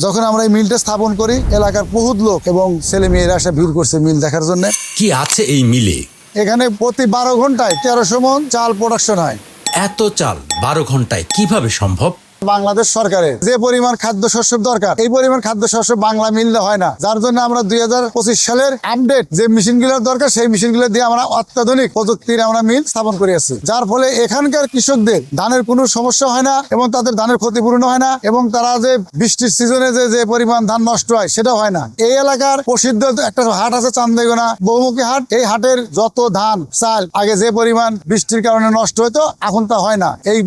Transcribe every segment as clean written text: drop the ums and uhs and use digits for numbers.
যখন আমরা এই মিলটা স্থাপন করি, এলাকার বহুত লোক এবং ছেলে মেয়েরা এসে ভিড় করছে মিল দেখার জন্য। কি আছে এই মিলে? এখানে প্রতি 12 ঘন্টায় 1300 মণ চাল প্রোডাকশন হয়। এত চাল 12 ঘন্টায় কিভাবে সম্ভব? বাংলাদেশ সরকারের যে পরিমাণ খাদ্যশস্যের দরকার, এই পরিমাণ খাদ্যশস্য বাংলা মিললে হয় না। যার জন্য আমরা 2025 সালের আপডেট যে মেশিনগুলোর দরকার, সেই মেশিনগুলো দিয়ে আমরা অত্যাধুনিক প্রযুক্তির আমরা মিল স্থাপন করেছি। যার ফলে এখানকার কৃষকদের ধানের কোনো সমস্যা হয় না এবং তাদের ধানের ক্ষতিপূরণ হয় না, এবং তারা যে বৃষ্টির সিজনে যে পরিমাণ ধান নষ্ট হয় সেটা হয় না। এই এলাকার প্রসিদ্ধ একটা হাট আছে চান্দাইগোনা বহুমুখী হাট। এই হাটের যত ধান চাল আগে যে পরিমাণ বৃষ্টির কারণে নষ্ট হতো, এখন তা হয় না। এই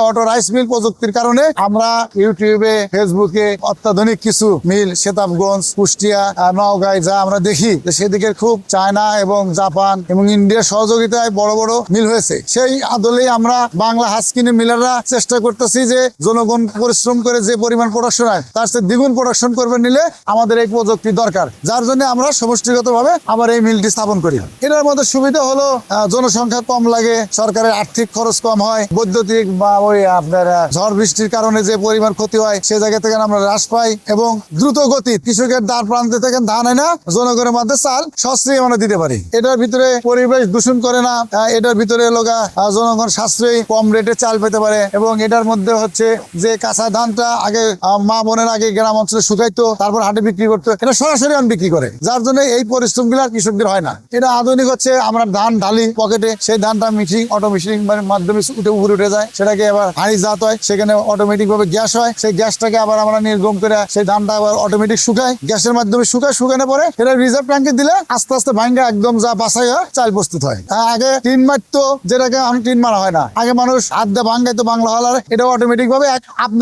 অটো রাইস মিল প্রযুক্তির কারণে আমরা ইউটিউবে, ফেসবুকে অত্যাধুনিক কিছু মিল সেতাবগঞ্জ, কুষ্টিয়া, নওগাঁয় যা আমরা দেখি যে সেদিকে খুব চায়না এবং জাপান এবং ইন্ডিয়ার সহযোগিতায় বড় বড় মিল হয়েছে। সেই আদলেই আমরা বাংলা হাসকিনি মিলাররা চেষ্টা করতেছি যে জনগণ পরিশ্রম করে যে পরিমাণ প্রোডাকশন হয় তার চেয়ে দ্বিগুণ প্রোডাকশন করবে নিলে আমাদের এই প্রযুক্তি দরকার। যার জন্য আমরা সমষ্টিগতভাবে আবার এই মিলটি স্থাপন করি। এটার মধ্যে সুবিধা হলো জনসংখ্যা কম লাগে, সরকারের আর্থিক খরচ কম হয়, বৈদ্যুতিক বা ওই আপনার ঝড় বৃষ্টির কারণে যে পরিমাণ ক্ষতি হয় সে জায়গা থেকে আমরা হ্রাস পাই, এবং দ্রুত গতি কৃষকের দ্বার প্রান্তে থেকে ধান হয় না, জনগণের মধ্যে চাল সাশ্রয়ী আমরা দিতে পারি। এটার ভিতরে পরিবেশ দূষণ করে না, এটার ভিতরে লোকা জনগণ সাশ্রয়ী কম রেটে চাল পেতে পারে। এবং এটার মধ্যে হচ্ছে যে কাঁচা ধানটা আগে মা বোনের আগে গ্রাম অঞ্চলে শুকাইতো, তারপর হাটে বিক্রি করতো, এটা সরাসরি বিক্রি করে। যার জন্য এই পরিশ্রম গুলো কৃষকদের হয় না। এটা আধুনিক হচ্ছে, আমরা ধান ঢালি পকেটে, সেই ধানটা মিশিং অটো মিশিং মাধ্যমে উপরে উঠে যায়, সেটাকে আবার হাঁড়ি জাত হয়, সেখানে অটোমেটিক ভাবে গ্যাস হয়। সেই গ্যাসটাকে আবার আমরা নির্গম করে সেই ধানটা আবার অটোমেটিক শুকায়, গ্যাসের মাধ্যমে শুকানো পরে এটা রিজার্ভ ট্যাঙ্কে দিলে আস্তে আস্তে ভাঙ্গা একদম যা বাছাই হয় চাল প্রস্তুত হয়। আগে টিন মারতো, যেটাকে টিন মারা হয় না, আগে মানুষ হাত দিয়ে ভাঙ্গাইতো বাংলা হলার, এটা অটোমেটিক ভাবে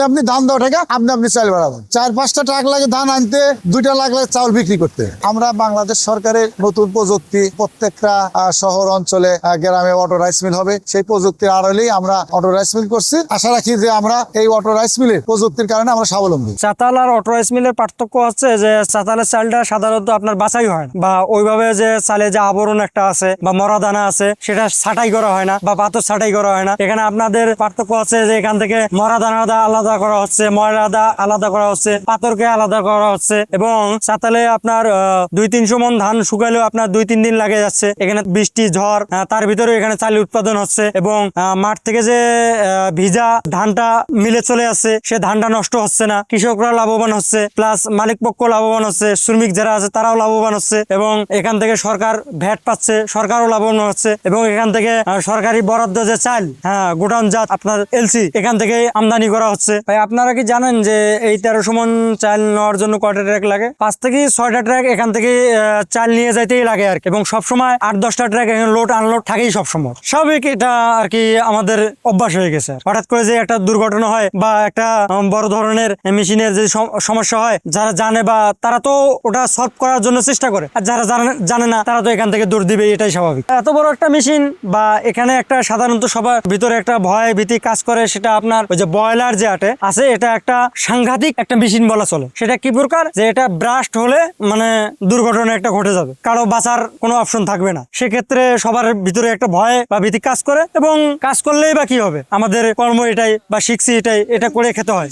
আপনি ধান দেওয়া টাকা আপনি চাল বাড়াবেন। 4-5টা ট্রাক লাগে ধান আনতে, 2টা লাগে চাউল বিক্রি করতে। আমরা বাংলাদেশ সরকারের নতুন প্রযুক্তি প্রত্যেকটা শহর অঞ্চলে গ্রামে অটো রাইস মিল হবে, সেই প্রযুক্তির আড়ালেই আমরা অটো রাইস মিল করছি। আশা রাখি যে আমরা এই অটো রাইস মিলের প্রযুক্তির কারণে আমরা স্বাবলম্বী। চাতাল আর অটো রাইস মিলের পার্থক্য হচ্ছে যে চাতালের চালটা সাধারণত আপনার বাছাই হয় না, বা ওইভাবে যে চালে যে আবরণ একটা আছে বা মরা দানা আছে সেটা ছাঁটাই করা হয় না, বা পাথর ছাঁটাই করা হয় না। এখানে আপনাদের পার্থক্য হচ্ছে যে এখান থেকে মরা দানাটা আলাদা করা হচ্ছে, ময়লাটা আলাদা করা হচ্ছে, পাথরকে আলাদা করা হচ্ছে। এবং চাতালে আপনার 200-300 মণ ধান শুকাইলেও আপনার 2-3 দিন লাগে যাচ্ছে। এখানে বৃষ্টি ঝড় তার ভিতরে এখানে চালের উৎপাদন হচ্ছে, এবং মাঠ থেকে যে ভিজা ধানটা মিলে চলে আসছে সে ধানটা নষ্ট হচ্ছে না, কৃষকরা লাভবান হচ্ছে, প্লাস মালিক পক্ষ লাভবান হচ্ছে, শ্রমিক যারা আছে তারাও লাভবান হচ্ছে, এবং এখান থেকে সরকার ভ্যাট পাচ্ছে, সরকারও লাভবান হচ্ছে। এবং এখান থেকে সরকারি বরাদ্দ যে চাল, গোডাউন জাত আপনার এলসি, এখান থেকে আমদানি করা হচ্ছে। ভাই আপনারা কি জানেন যে এই 1300 মণ চাল নেওয়ার জন্য কয়টা ট্রাক লাগে? 5 থেকে 6টা ট্রাক এখান থেকে চাল নিয়ে যাইতেই লাগে আর কি, এবং সবসময় 8-10টা ট্রাক এখানে লোড আনলোড থাকেই সবসময়। স্বাভাবিক, এটা আর কি আমাদের অভ্যাস হয়ে গেছে। হঠাৎ করে যে একটা দুর্ঘটনা হয় বা একটা বড় ধরনের মেশিনের যে সমস্যা হয়, যারা জানে বা তারা তো ওটা সলভ করার জন্য চেষ্টা করে, আর যারা জানে না তারা তো এখান থেকে দৌড় দিবে, এটাই স্বাভাবিক। এত বড় একটা মেশিন বা এখানে একটা সাধারণত সবার ভিতরে একটা ভয় ভীতি কাজ করে, সেটা আপনার ওই যে বয়লার যে আছে, এটা একটা সাংঘাতিক একটা মেশিন বলা চলে। সেটা কি প্রকার যে এটা ব্রাস্ট হলে মানে দুর্ঘটনা একটা ঘটে যাবে, কারো বাঁচার কোনো অপশন থাকবে না। সেক্ষেত্রে সবার ভিতরে একটা ভয় বা ভীতি কাজ করে, এবং কাজ করলেই বা কি হবে, আমাদের কর্ম এটাই বা শিখছি এটাই, এটা করে খেতে হয়।